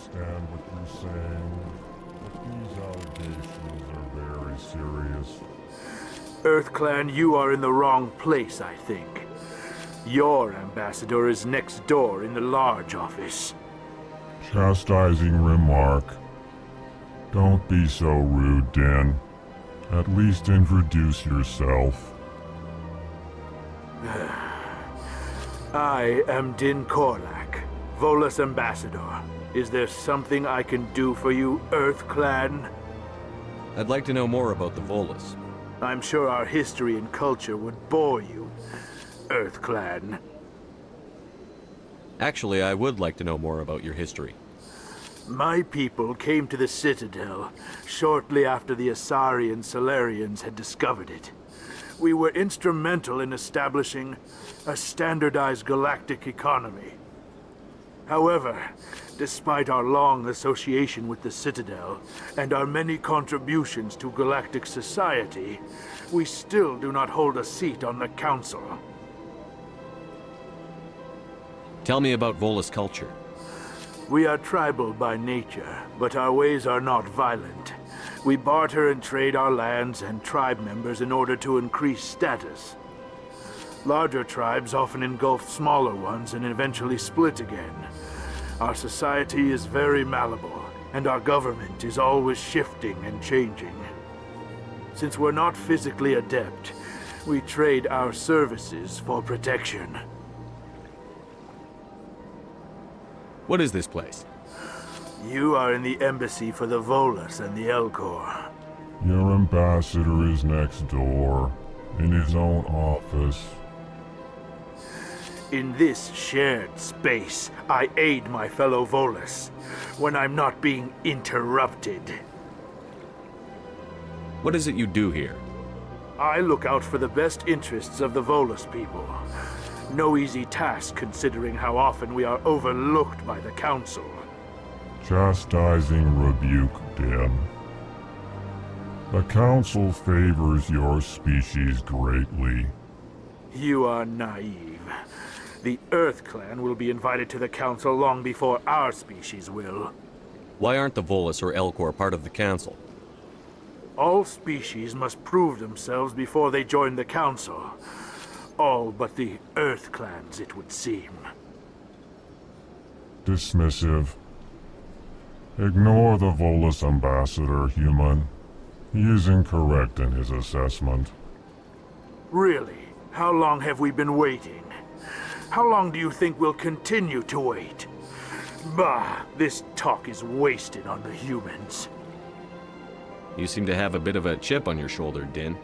understand what you're saying, but these allegations are very serious. EarthClan, you are in the wrong place, I think. Your ambassador is next door in the large office. Chastising remark. Don't be so rude, Din. At least introduce yourself. I am Din Korlak, Volus ambassador. Is there something I can do for you, EarthClan? I'd like to know more about the Volus. I'm sure our history and culture would bore you, EarthClan. Actually, I would like to know more about your history. My people came to the Citadel shortly after the Asari and Solarians had discovered it. We were instrumental in establishing a standardized galactic economy. However, despite our long association with the Citadel and our many contributions to galactic society, we still do not hold a seat on the Council. Tell me about Volus culture. We are tribal by nature, but our ways are not violent. We barter and trade our lands and tribe members in order to increase status. Larger tribes often engulf smaller ones and eventually split again. Our society is very malleable, and our government is always shifting and changing. Since we're not physically adept, we trade our services for protection. What is this place? You are in the embassy for the Volus and the Elcor. Your ambassador is next door, in his own office. In this shared space, I aid my fellow Volus when I'm not being interrupted. What is it you do here? I look out for the best interests of the Volus people. No easy task considering how often we are overlooked by the Council. Chastising rebuke, Din. The Council favors your species greatly. You are naive. The EarthClan will be invited to the Council long before our species will. Why aren't the Volus or Elcor part of the Council? All species must prove themselves before they join the Council. All but the EarthClans, it would seem. Dismissive. Ignore the Volus ambassador, human. He is incorrect in his assessment. Really? How long have we been waiting? How long do you think we'll continue to wait? Bah, this talk is wasted on the humans. You seem to have a bit of a chip on your shoulder, Din.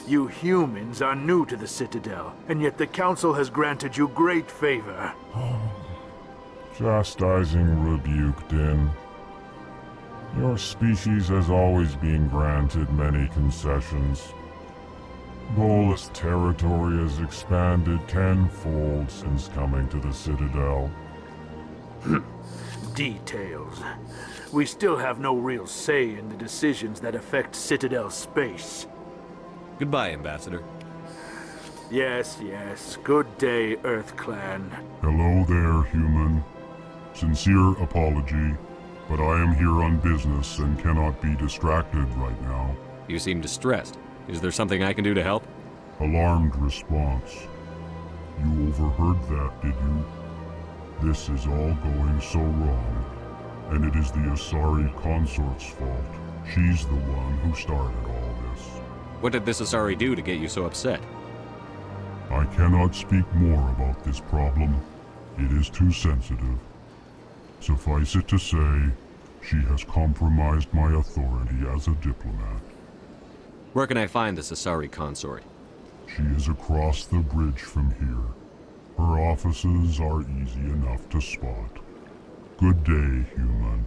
You humans are new to the Citadel, and yet the Council has granted you great favor. Chastising rebuke, Din. Your species has always been granted many concessions. Volus territory has expanded tenfold since coming to the Citadel. Details. We still have no real say in the decisions that affect Citadel space. Goodbye, Ambassador. Yes, yes. Good day, EarthClan. Hello there, human. Sincere apology, but I am here on business and cannot be distracted right now. You seem distressed. Is there something I can do to help? Alarmed response. You overheard that, did you? This is all going so wrong, and it is the Asari consort's fault. She's the one who started all this. What did this Asari do to get you so upset? I cannot speak more about this problem. It is too sensitive. Suffice it to say, she has compromised my authority as a diplomat. Where can I find this Asari consort? She is across the bridge from here. Her offices are easy enough to spot. Good day, human.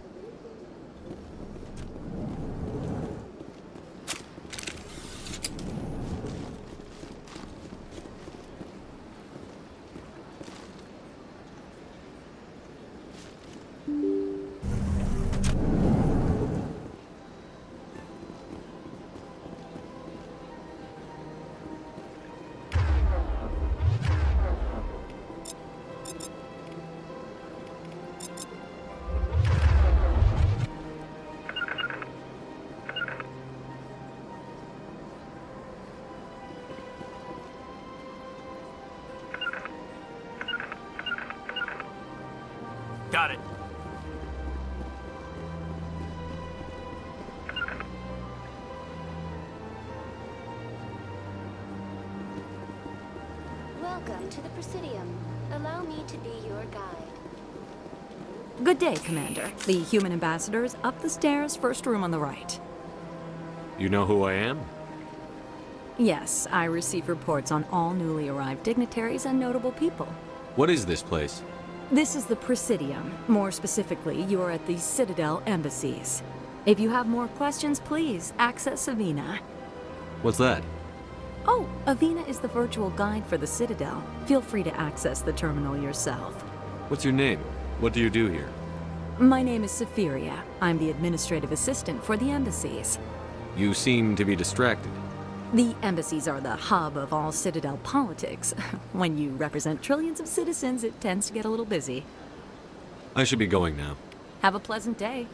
Welcome to the Presidium. Allow me to be your guide. Good day, Commander. The human ambassador is up the stairs, first room on the right. You know who I am? Yes, I receive reports on all newly arrived dignitaries and notable people. What is this place? This is the Presidium. More specifically, you are at the Citadel embassies. If you have more questions, please access Avina. What's that? Oh, Avina is the virtual guide for the Citadel. Feel free to access the terminal yourself. What's your name? What do you do here? My name is Safiria. I'm the administrative assistant for the embassies. You seem to be distracted. The embassies are the hub of all Citadel politics. When you represent trillions of citizens, it tends to get a little busy. I should be going now. Have a pleasant day.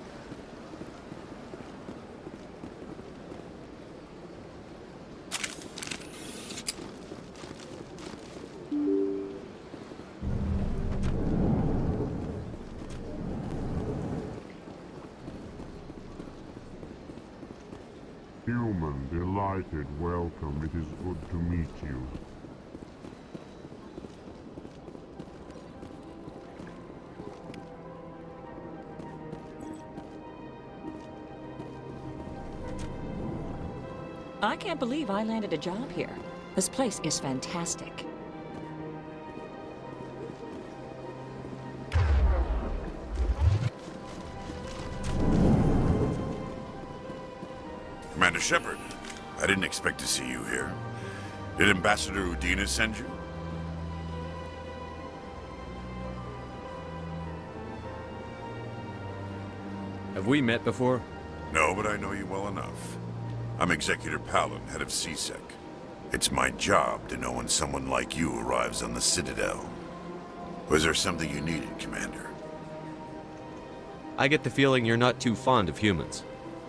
Human, delighted, welcome. It is good to meet you. I can't believe I landed a job here. This place is fantastic. Commander Shepard, I didn't expect to see you here. Did Ambassador Udina send you? Have we met before? No, but I know you well enough. I'm Executor Palin, head of CSEC. It's my job to know when someone like you arrives on the Citadel. Was there something you needed, Commander? I get the feeling you're not too fond of humans.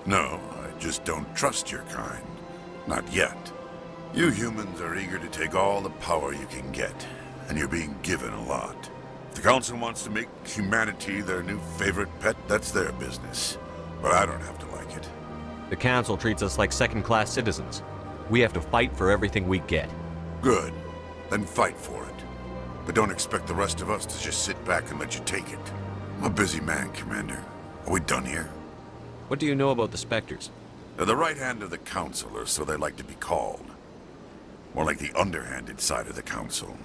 No, I just don't trust your kind. Not yet. You humans are eager to take all the power you can get, and you're being given a lot. If the Council wants to make humanity their new favorite pet, that's their business. But I don't have to like it. The Council treats us like second-class citizens. We have to fight for everything we get. Good. Then fight for it. But don't expect the rest of us to just sit back and let you take it. I'm a busy man, Commander. Are we done here? What do you know about the Spectres? They're the right hand of the Council, or so they like to be called. More like the underhanded side of the Council.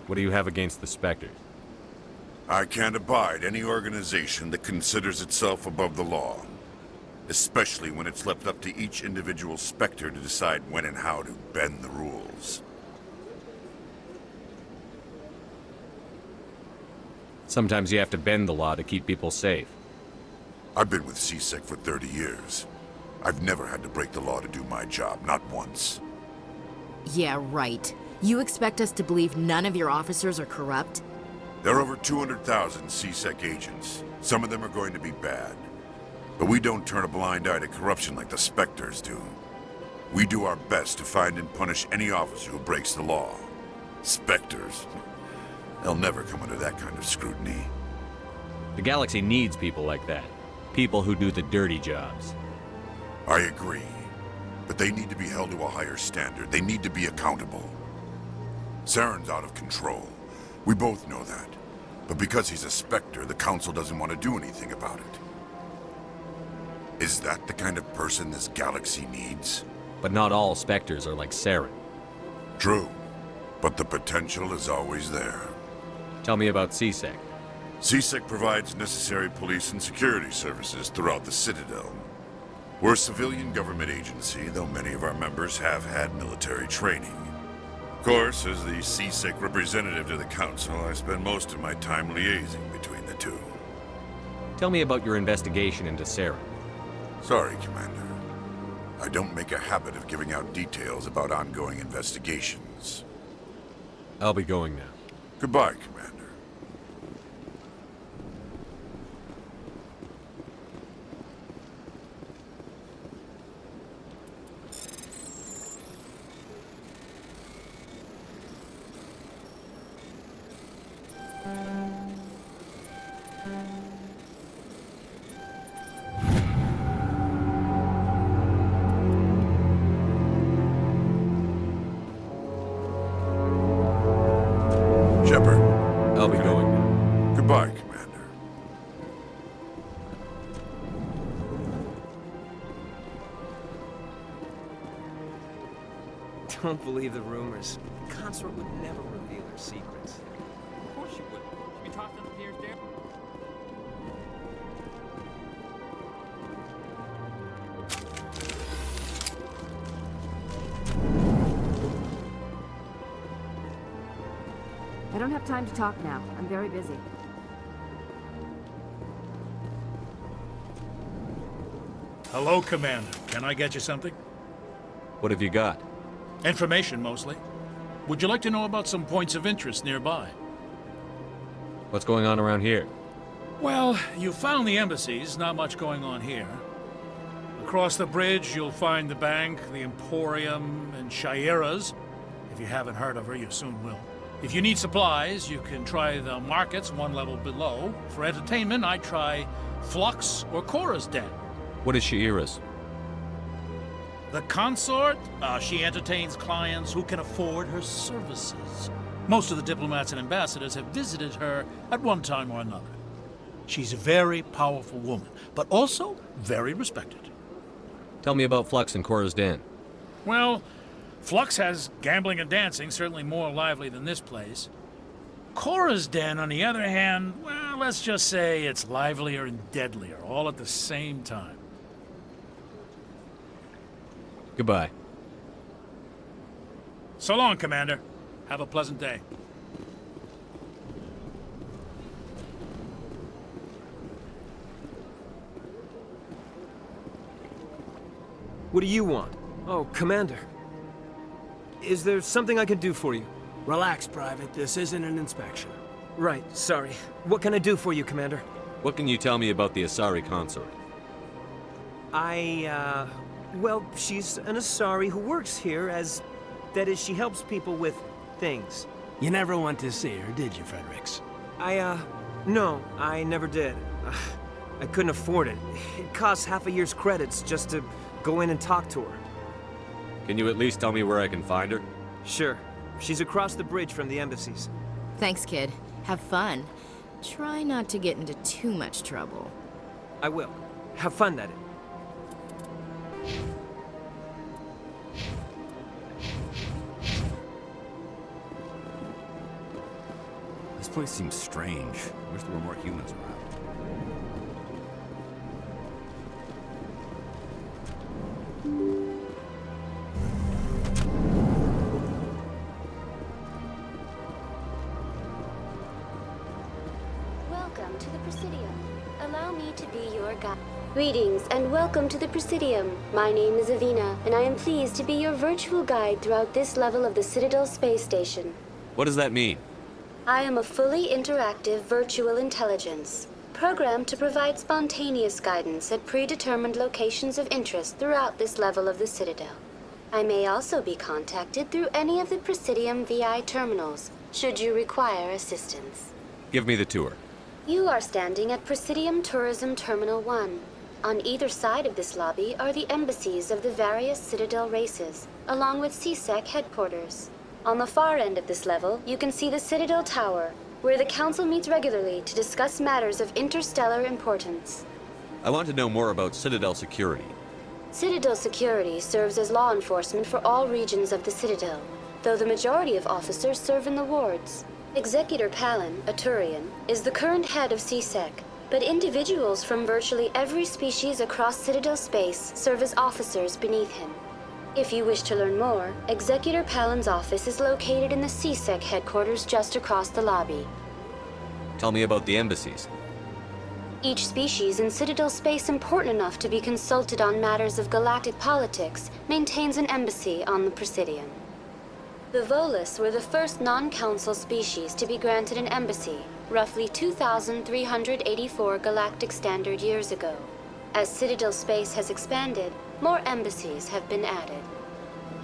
What do you have against the Spectres? I can't abide any organization that considers itself above the law. Especially when it's left up to each individual Spectre to decide when and how to bend the rules. Sometimes you have to bend the law to keep people safe. I've been with CSEC for 30 years. I've never had to break the law to do my job, not once. Yeah, right. You expect us to believe none of your officers are corrupt? There are over 200,000 CSEC agents. Some of them are going to be bad. But we don't turn a blind eye to corruption like the Spectres do. We do our best to find and punish any officer who breaks the law. Spectres? They'll never come under that kind of scrutiny. The galaxy needs people like that. People who do the dirty jobs. I agree. But they need to be held to a higher standard. They need to be accountable. Saren's out of control. We both know that. But because he's a Spectre, the Council doesn't want to do anything about it. Is that the kind of person this galaxy needs? But not all Spectres are like Saren. True. But the potential is always there. Tell me about CSEC. CSEC provides necessary police and security services throughout the Citadel. We're a civilian government agency, though many of our members have had military training. Of course, as the CSEC representative to the Council, I spend most of my time liaising between the two. Tell me about your investigation into Saren. Sorry, Commander. I don't make a habit of giving out details about ongoing investigations. I'll be going now. Goodbye, Commander. Don't believe the rumors. The consort would never reveal her secrets. Of course you would. You tossed them upstairs there. I don't have time to talk now. I'm very busy. Hello, Commander. Can I get you something? What have you got? Information, mostly. Would you like to know about some points of interest nearby? What's going on around here? Well, you found the embassies, not much going on here. Across the bridge, you'll find the bank, the Emporium, and Shaira's. If you haven't heard of her, you soon will. If you need supplies, you can try the markets one level below. For entertainment, I'd try Flux or Cora's Den. What is Shaira's? The consort, she entertains clients who can afford her services. Most of the diplomats and ambassadors have visited her at one time or another. She's a very powerful woman, but also very respected. Tell me about Flux and Cora's Den. Well, Flux has gambling and dancing, certainly more lively than this place. Cora's Den, on the other hand, well, let's just say it's livelier and deadlier, all at the same time. Goodbye. So long, Commander. Have a pleasant day. What do you want? Oh, Commander. Is there something I can do for you? Relax, Private. This isn't an inspection. Right, sorry. What can I do for you, Commander? What can you tell me about the Asari consort? Well, she's an Asari who works here as... That is, she helps people with things. You never went to see her, did you, Fredericks? No, I never did. I couldn't afford it. It costs half a year's credits just to go in and talk to her. Can you at least tell me where I can find her? Sure. She's across the bridge from the embassies. Thanks, kid. Have fun. Try not to get into too much trouble. I will. Have fun at it. This place seems strange. I wish there were more humans around. Welcome to the Presidium. Allow me to be your guide. Greetings and welcome to the Presidium. My name is Avina, and I am pleased to be your virtual guide throughout this level of the Citadel space station. What does that mean? I am a fully interactive virtual intelligence, programmed to provide spontaneous guidance at predetermined locations of interest throughout this level of the Citadel. I may also be contacted through any of the Presidium VI terminals, should you require assistance. Give me the tour. You are standing at Presidium Tourism Terminal 1. On either side of this lobby are the embassies of the various Citadel races, along with CSEC headquarters. On the far end of this level, you can see the Citadel Tower, where the Council meets regularly to discuss matters of interstellar importance. I want to know more about Citadel security. Citadel security serves as law enforcement for all regions of the Citadel, though the majority of officers serve in the wards. Executor Palin, a Turian, is the current head of CSEC, but individuals from virtually every species across Citadel space serve as officers beneath him. If you wish to learn more, Executor Palin's office is located in the CSEC headquarters just across the lobby. Tell me about the embassies. Each species in Citadel space important enough to be consulted on matters of galactic politics maintains an embassy on the Presidium. The Volus were the first non-council species to be granted an embassy, roughly 2,384 galactic standard years ago. As Citadel space has expanded, more embassies have been added.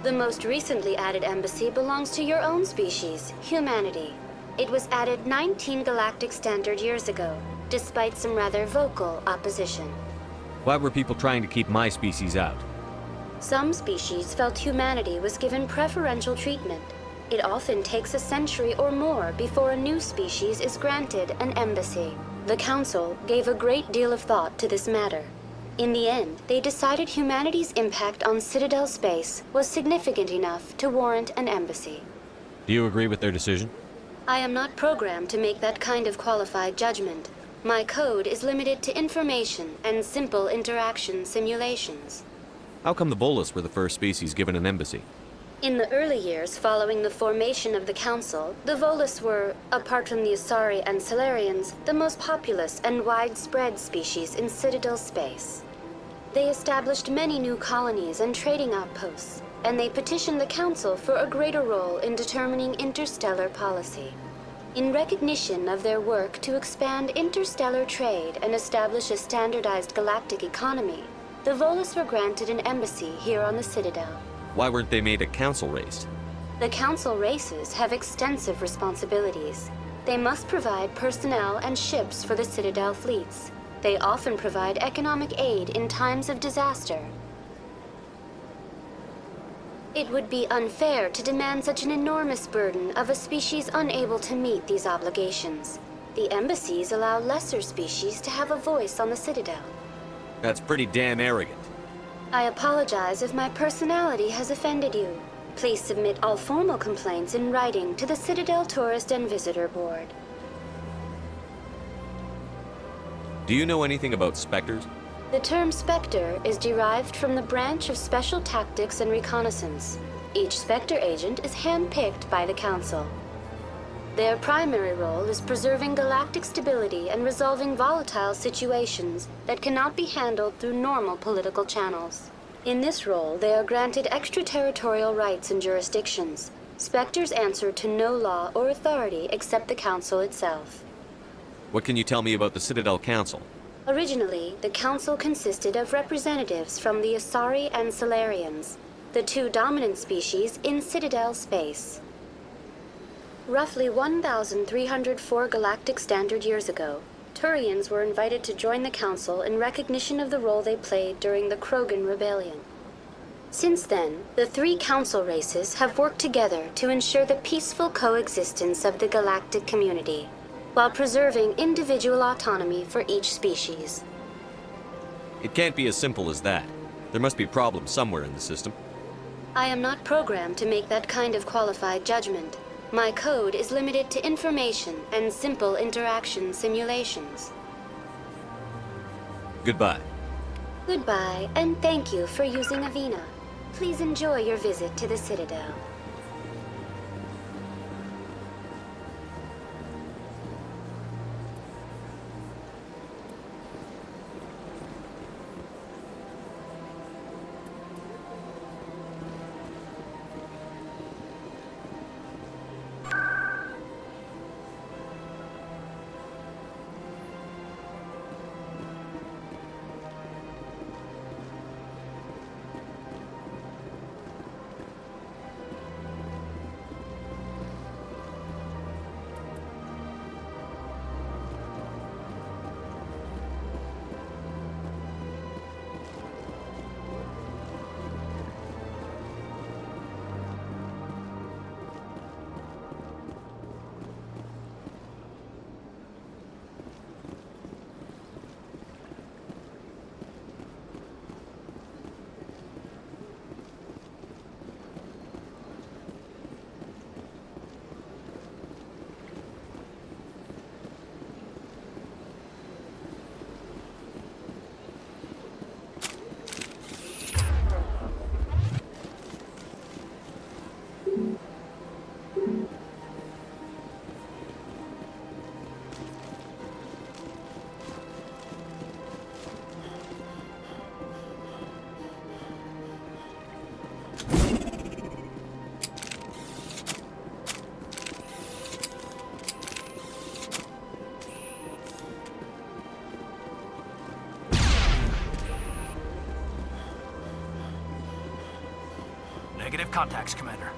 The most recently added embassy belongs to your own species, humanity. It was added 19 galactic standard years ago, despite some rather vocal opposition. Why were people trying to keep my species out? Some species felt humanity was given preferential treatment. It often takes a century or more before a new species is granted an embassy. The Council gave a great deal of thought to this matter. In the end, they decided humanity's impact on Citadel space was significant enough to warrant an embassy. Do you agree with their decision? I am not programmed to make that kind of qualified judgment. My code is limited to information and simple interaction simulations. How come the Bolus were the first species given an embassy? In the early years following the formation of the Council, the Volus were, apart from the Asari and Solarians, the most populous and widespread species in Citadel space. They established many new colonies and trading outposts, and they petitioned the Council for a greater role in determining interstellar policy. In recognition of their work to expand interstellar trade and establish a standardized galactic economy, the Volus were granted an embassy here on the Citadel. Why weren't they made a council race? The Council races have extensive responsibilities. They must provide personnel and ships for the Citadel fleets. They often provide economic aid in times of disaster. It would be unfair to demand such an enormous burden of a species unable to meet these obligations. The embassies allow lesser species to have a voice on the Citadel. That's pretty damn arrogant. I apologize if my personality has offended you. Please submit all formal complaints in writing to the Citadel Tourist and Visitor Board. Do you know anything about specters? The term Spectre is derived from the branch of Special Tactics and Reconnaissance. Each Spectre agent is handpicked by the Council. Their primary role is preserving galactic stability and resolving volatile situations that cannot be handled through normal political channels. In this role, they are granted extraterritorial rights and jurisdictions. Spectres answer to no law or authority except the Council itself. What can you tell me about the Citadel Council? Originally, the Council consisted of representatives from the Asari and Solarians, the two dominant species in Citadel space. Roughly 1,304 galactic standard years ago, Turians were invited to join the Council in recognition of the role they played during the Krogan Rebellion. Since then, the three Council races have worked together to ensure the peaceful coexistence of the galactic community, while preserving individual autonomy for each species. It can't be as simple as that. There must be problems somewhere in the system. I am not programmed to make that kind of qualified judgment. My code is limited to information and simple interaction simulations. Goodbye. Goodbye, and thank you for using Avina. Please enjoy your visit to the Citadel. Negative contacts, Commander.